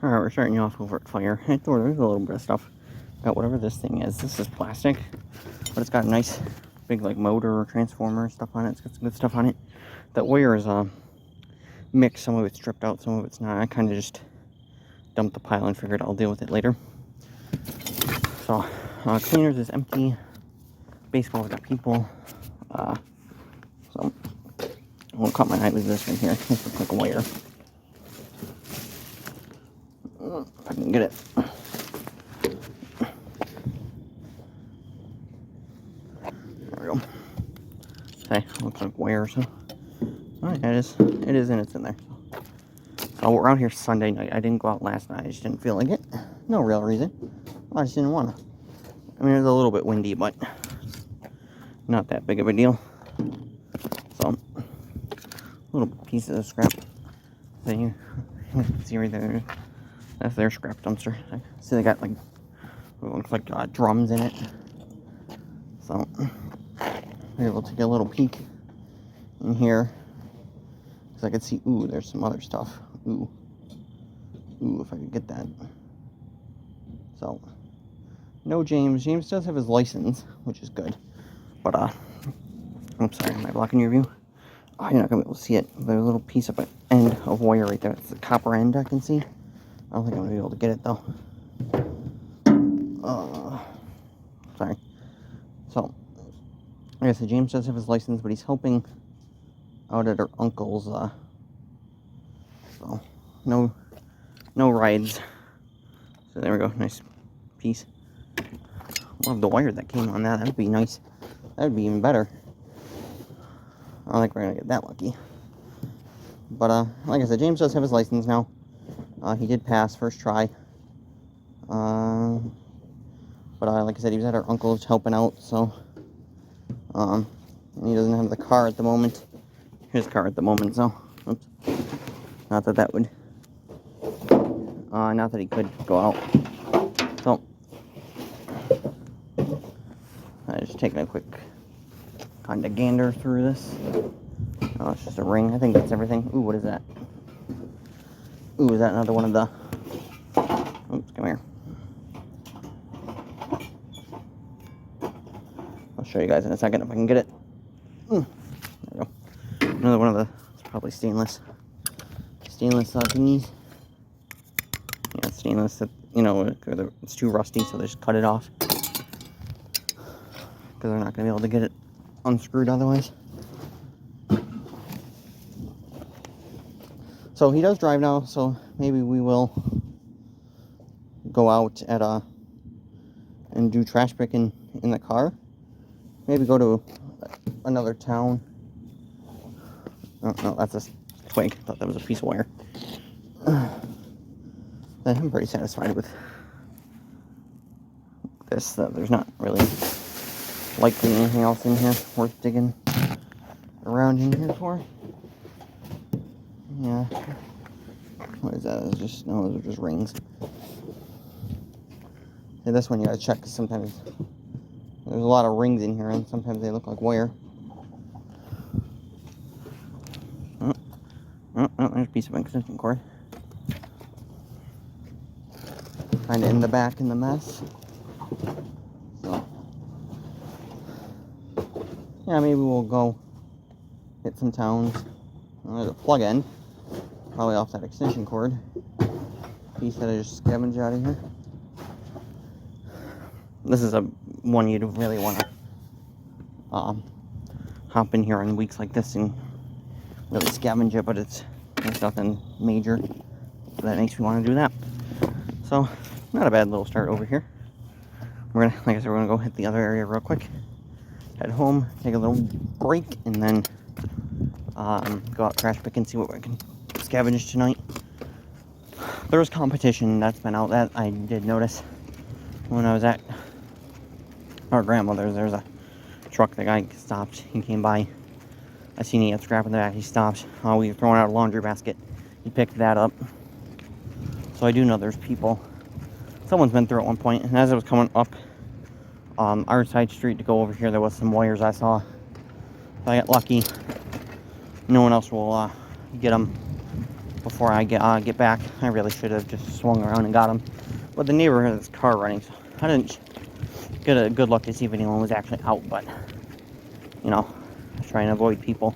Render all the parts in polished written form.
Alright, we're starting off over at fire. There's a little bit of stuff. Got whatever this thing is. This is plastic, but it's got a nice big like motor or transformer stuff on it. It's got some good stuff on it. That wire is mixed. Some of it's stripped out, some of it's not. I kind of just dumped the pile and figured I'll deal with it later. So cleaners is empty. Baseball's got people. So I won't cut my eye with this one here. This looks like a wire. If I can get it. There we go. Okay, looks like wire, so. Alright, it is and it's in there. So we're out here Sunday night. I didn't go out last night. I just didn't feel like it. No real reason. I just didn't want to. I mean, it was a little bit windy, but not that big of a deal. So, little pieces of scrap. So you can see right there. That's their scrap dumpster. See, they got like what looks like drums in it. So we're able to get a little peek in here because I could see. Ooh, there's some other stuff. Ooh, if I could get that. So no James. James does have his license, which is good. But I'm sorry, am I blocking your view? Oh, you're not gonna be able to see it. There's a little piece of an end of wire right there. It's the copper end I can see. I don't think I'm gonna be able to get it though. Sorry. So, like I said, James does have his license, but he's helping out at her uncle's. So no rides. So there we go. Nice piece. Love the wire that came on that. That'd be nice. That would be even better. I don't think we're gonna get that lucky. But like I said, James does have his license now. He did pass first try. But like I said, he was at our uncle's helping out, so and he doesn't have the car at the moment. His car at the moment, so oops. Not that would not that he could go out. So I just taking a quick kind of gander through this. Oh, it's just a ring. I think that's everything. Ooh, what is that? Ooh, is that another one of the... Oops, come here. I'll show you guys in a second if I can get it. There we go. Another one of the... It's probably stainless. Stainless thingies. Yeah, it's stainless. You know, it's too rusty, so they just cut it off. Because they're not going to be able to get it unscrewed otherwise. So he does drive now, so maybe we will go out at and do trash picking in the car. Maybe go to another town. Oh, no, that's a twig. I thought that was a piece of wire. I'm pretty satisfied with this. There's not really likely anything else in here worth digging around in here for. Yeah. What is that? It's just, no, those are just rings. Yeah, this one you gotta check because sometimes there's a lot of rings in here and sometimes they look like wire. Oh, there's a piece of extension cord. Kinda in the back in the mess. So, yeah, maybe we'll go hit some towns. There's a plug end. Probably off that extension cord. Piece that I just scavenged out of here. This is a one you'd really want to hop in here on weeks like this and really scavenge it, but there's nothing major that makes me want to do that. So, not a bad little start over here. We're gonna, like I said, we're gonna go hit the other area real quick. Head home, take a little break, and then go out trash pick and see what we can scavenge tonight. There was competition that's been out that I did notice when I was at our grandmother's. There's a truck. The guy stopped. He came by. I seen he had scrap in the back. He stopped. We were throwing out a laundry basket. He picked that up. So I do know there's people. Someone's been through at one point, and as I was coming up our side street to go over here, there was some wires I saw. So I got lucky. No one else will get them before I get back. I really should have just swung around and got him. But the neighbor had his car running, so I didn't get a good look to see if anyone was actually out. But, you know, trying to avoid people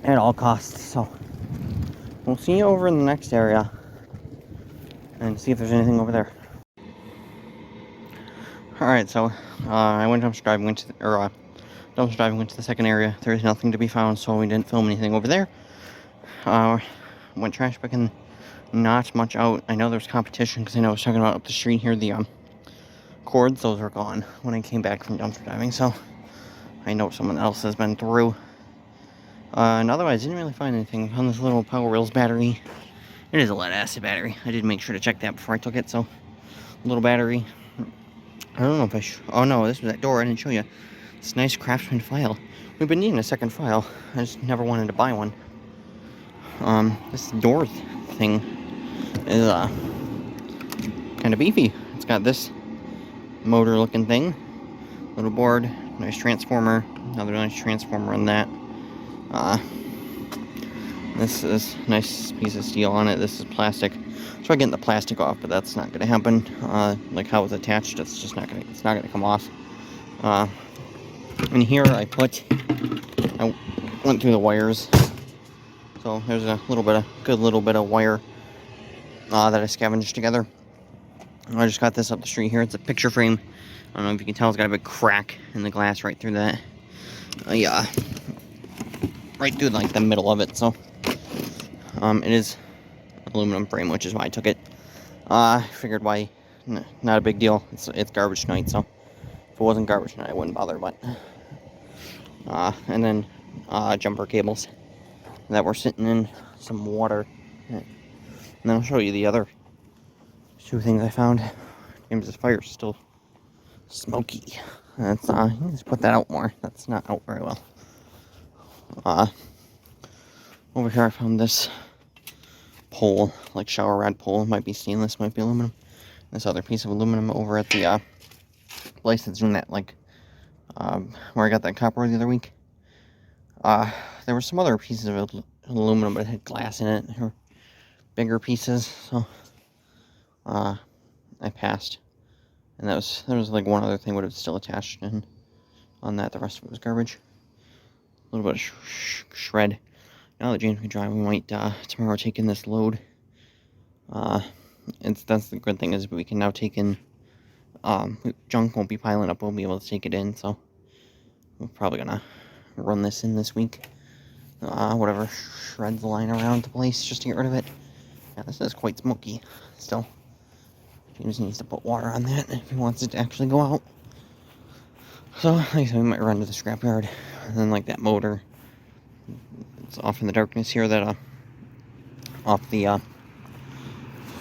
at all costs. So we'll see you over in the next area and see if there's anything over there. Alright, so I went dumpster driving, went to the second area. There's nothing to be found, so we didn't film anything over there. Went trash picking, not much out. I know there's competition because I know I was talking about up the street here, the cords, those were gone when I came back from dumpster diving, so I know someone else has been through. And otherwise, I didn't really find anything on this little Power Wheels battery. It is a lead acid battery. I did make sure to check that before I took it, so little battery. I don't know if oh no, this was that door. I didn't show you. This nice Craftsman file. We've been needing a second file. I just never wanted to buy one. This door thing is kind of beefy. It's got this motor looking thing, little board, nice transformer, another nice transformer on that. This is a nice piece of steel on it. This is plastic. Try getting the plastic off, but that's not going to happen. Like how it's attached, it's not going to come off. And here I went through the wires. So there's a good little bit of wire that I scavenged together. I just got this up the street here. It's a picture frame. I don't know if you can tell, it's got a big crack in the glass right through that. Yeah, right through like the middle of it. So it is aluminum frame, which is why I took it. I figured why, not a big deal. It's garbage night, so if it wasn't garbage night, I wouldn't bother. But and then jumper cables that were sitting in some water. And then I'll show you the other two things I found. James's fire's still smoky. That's let's put that out more. That's not out very well. Over here I found this pole, like shower rod pole. It might be stainless, might be aluminum. This other piece of aluminum over at the place that's doing that, like where I got that copper the other week. There were some other pieces of aluminum, but it had glass in it. They were bigger pieces, so I passed. And there was like one other thing would have still attached, and on that the rest of it was garbage. A little bit of shred. Now that James can drive, we might tomorrow take in this load. That's the good thing, is we can now take in junk won't be piling up. We'll be able to take it in, so we're probably gonna run this in this week. Whatever shreds lying around the place, just to get rid of it. Yeah, this is quite smoky still. James needs to put water on that if he wants it to actually go out. So, like I said, we might run to the scrapyard. And then, like, that motor, it's off in the darkness here, that, off the,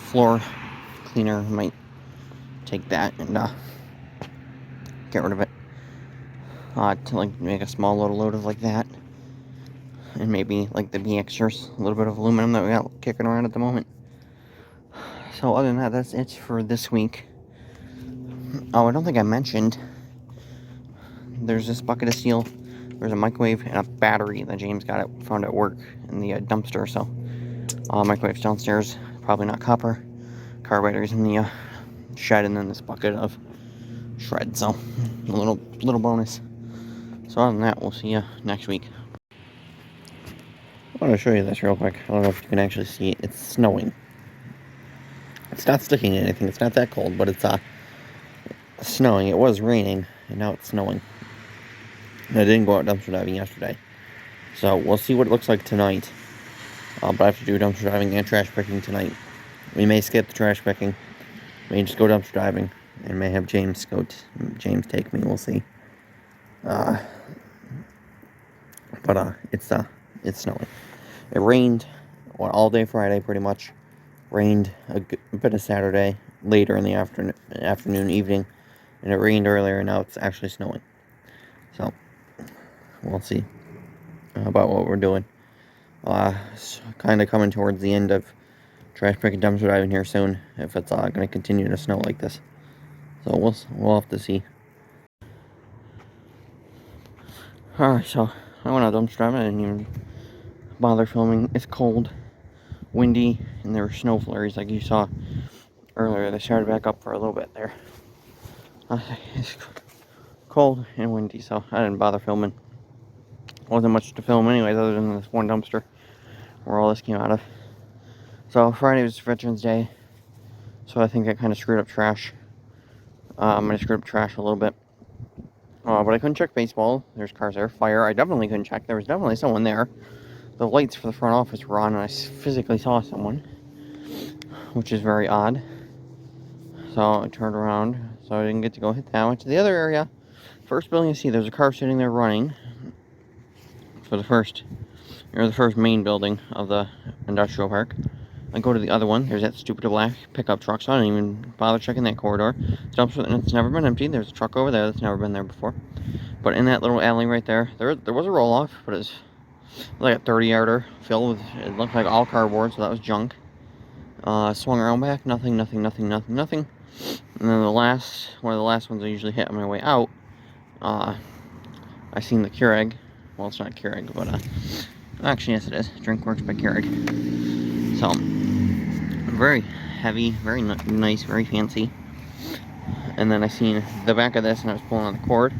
floor cleaner, might take that and, get rid of it. To, like, make a small little load of, like, that. And maybe, like, the BXers, a little bit of aluminum that we got kicking around at the moment. So, other than that, that's it for this week. Oh, I don't think I mentioned, there's this bucket of steel, there's a microwave, and a battery that James found at work in the dumpster. So, microwave's downstairs, probably not copper. Car batteries in the shed, and then this bucket of shred. So, a little bonus. So, other than that, we'll see you next week. I want to show you this real quick. I don't know if you can actually see it. It's snowing. It's not sticking to anything. It's not that cold, but it's snowing. It was raining, and now it's snowing. And I didn't go out dumpster diving yesterday, so we'll see what it looks like tonight. But I have to do dumpster diving and trash picking tonight. We may skip the trash picking, may just go dumpster diving, and may have James take me. We'll see. But it's snowing. It rained all day Friday, pretty much. Rained a bit of Saturday, later in the afternoon, evening, and it rained earlier, and now it's actually snowing. So, we'll see about what we're doing. Kind of coming towards the end of trash picking, dumpster diving here soon, if it's going to continue to snow like this. So we'll have to see. Alright, so I went out dumpster diving. I didn't even bother filming. It's cold. windy, and there were snow flurries like you saw earlier. They started back up for a little bit there. It's cold and windy, so I didn't bother filming. Wasn't much to film anyways, other than this one dumpster where all this came out of. So Friday was Veterans Day, so I think I kind of screwed up trash. I screwed up trash a little bit. But I couldn't check baseball. There's cars there. Fire, I definitely couldn't check. There was definitely someone there. The lights for the front office were on, and I physically saw someone, which is very odd. So I turned around, so I didn't get to go hit that. I went to the other area. First building you see, there's a car sitting there running for the first main building of the industrial park. I go to the other one. There's that stupid black pickup truck, so I didn't even bother checking that corridor. Dumpster, and it's never been empty. There's a truck over there that's never been there before. But in that little alley right there, there was a roll-off, but it was like a 30-yarder filled with, it looked like all cardboard, so that was junk. Swung around back, nothing. And then one of the last ones I usually hit on my way out, I seen the Keurig. Well, it's not Keurig, but actually, yes, it is. Drinkworks by Keurig. So, very heavy, very nice, very fancy. And then I seen the back of this, and I was pulling on the cord.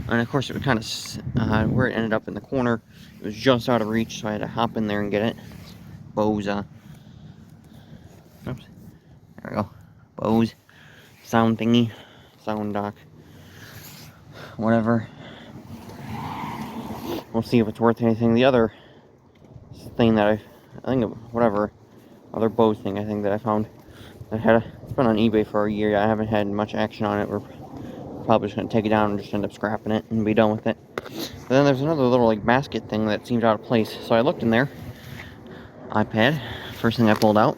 And of course, it was kind of where it ended up in the corner. It was just out of reach, so I had to hop in there and get it. Bose. Oops. There we go. Bose. Sound thingy. Sounddock. Whatever. We'll see if it's worth anything. The other thing that other Bose thing I think that I found. It's been on eBay for a year. I haven't had much action on it. We're probably just going to take it down and just end up scrapping it and be done with it. But then there's another little like basket thing that seemed out of place. So I looked in there. iPad. First thing I pulled out.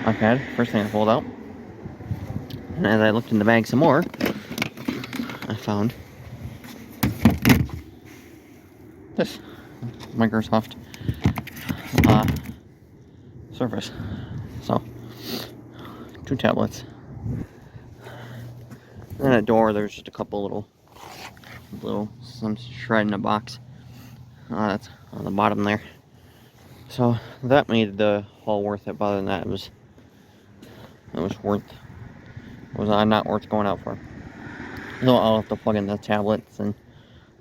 iPad. First thing I pulled out. And as I looked in the bag some more, I found this Microsoft Surface. So, 2 tablets. And a door, there's just a couple some shred in a box. That's on the bottom there. So that made the haul worth it. But other than that, it was not worth going out for. So I'll have to plug in the tablets and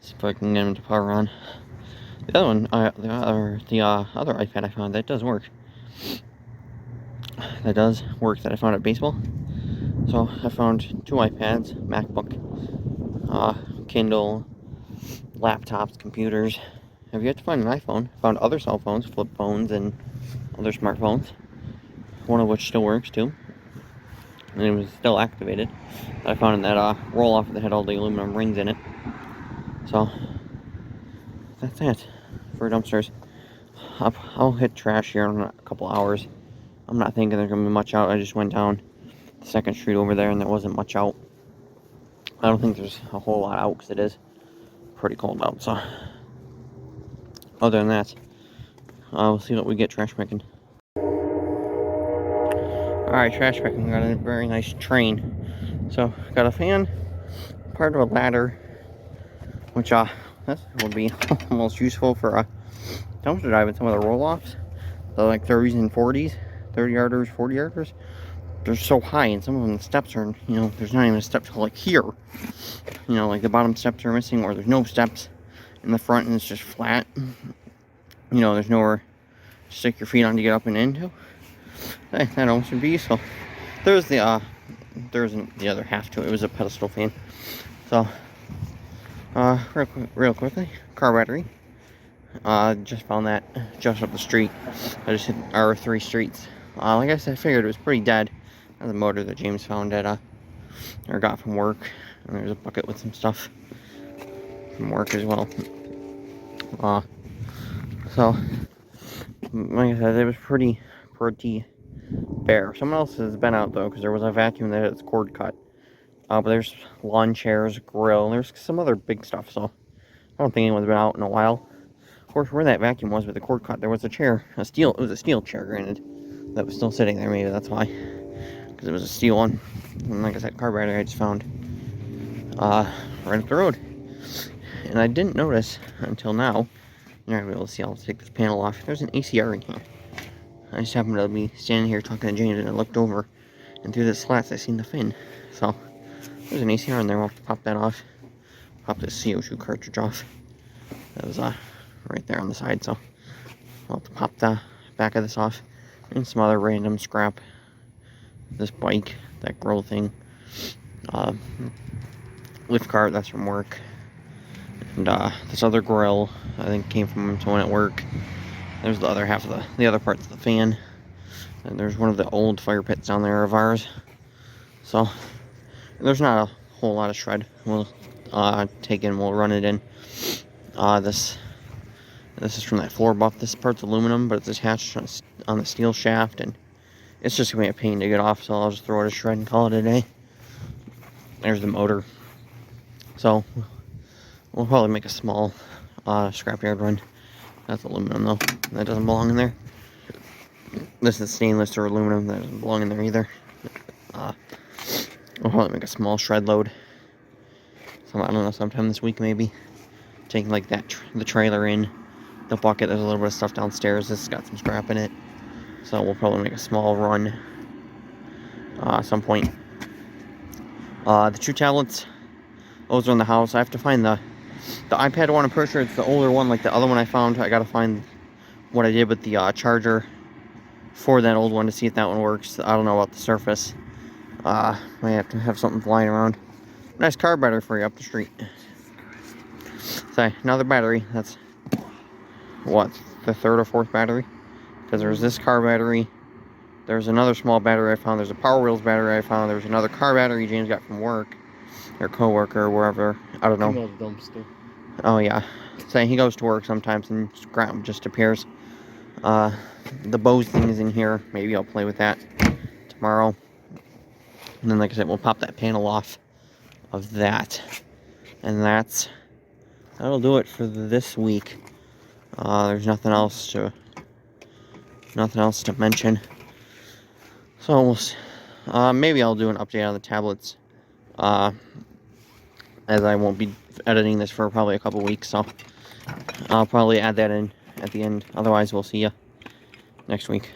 see if I can get them to power on. The other one, the other iPad I found, that does work. That I found at baseball. So I found 2 iPads, MacBook, Kindle, laptops, computers. I've yet to find an iPhone. I found other cell phones, flip phones, and other smartphones. One of which still works too. And it was still activated. I found in that roll-off that had all the aluminum rings in it. So that's it for dumpsters. I'll hit trash here in a couple hours. I'm not thinking there's gonna be much out. I just went down the 2nd Street over there and there wasn't much out. I don't think there's a whole lot out because it is pretty cold out. So other than that, we'll see what we get trash picking. Alright, trash picking. We got a very nice train. So got a fan, part of a ladder, which this would be almost useful for a dumpster dive in some of the roll-offs. The like 30s and 40s, 30-yarders, 40-yarders. They're so high, and some of them the steps are, there's not even a step to like here. Like the bottom steps are missing, or there's no steps in the front and it's just flat. There's nowhere to stick your feet on to get up and into. Hey, that almost would be useful. There's the other half to it. It was a pedestal fan. So, real quickly, car battery. Just found that just up the street. I just hit our 3 streets. Like I said, I figured it was pretty dead. The motor that James found at or got from work, and there's a bucket with some stuff from work as well. So like I said, it was pretty bare. Someone else has been out though, because there was a vacuum that had its cord cut. But there's lawn chairs, grill, and there's some other big stuff. So I don't think anyone's been out in a while. Of course, where that vacuum was with the cord cut, there was a chair, it was a steel chair, granted, that was still sitting there. Maybe that's why, because it was a steel one. And like I said, car battery I just found right up the road, and I didn't notice until now You're not going to be able to see. I'll take this panel off. There's an ACR in here. I just happened to be standing here talking to James, and I looked over, and through the slats I seen the fin. So there's an ACR in there. We'll pop that off. Pop this CO2 cartridge off. That was right there on the side. So I'll have to pop the back of this off, and some other random scrap. This bike, that grill thing, lift cart, that's from work, and this other grill I think came from someone at work. There's the other half of the other parts of the fan, and there's one of the old fire pits down there of ours. So there's not a whole lot of shred. We'll take in, we'll run it in. This is from that floor buff. This part's aluminum, but it's attached on the steel shaft, and it's just gonna be a pain to get off, so I'll just throw it a shred and call it a day. There's the motor. So we'll probably make a small scrapyard run. That's aluminum though. That doesn't belong in there. This is stainless or aluminum. That doesn't belong in there either. We'll probably make a small shred load. So I don't know, sometime this week maybe. Taking like that the trailer in, the bucket. There's a little bit of stuff downstairs. This has got some scrap in it. So we'll probably make a small run at some point. The 2 tablets, those are in the house. I have to find the iPad one. I'm pretty sure it's the older one, like the other one I found. I gotta find what I did with the charger for that old one to see if that one works. I don't know about the Surface. Might have to have something flying around. Nice car battery for you up the street. So another battery. That's what, the 3rd or 4th battery? Because there's this car battery. There's another small battery I found. There's a Power Wheels battery I found. There's another car battery James got from work. Or co-worker, or wherever. I don't know. Dumpster. Oh, yeah. So he goes to work sometimes and scrap just appears. The Bose thing is in here. Maybe I'll play with that tomorrow. And then, like I said, we'll pop that panel off of that. And that'll do it for this week. There's nothing else to mention. So maybe I'll do an update on the tablets, as I won't be editing this for probably a couple weeks, so I'll probably add that in at the end. Otherwise, we'll see you next week.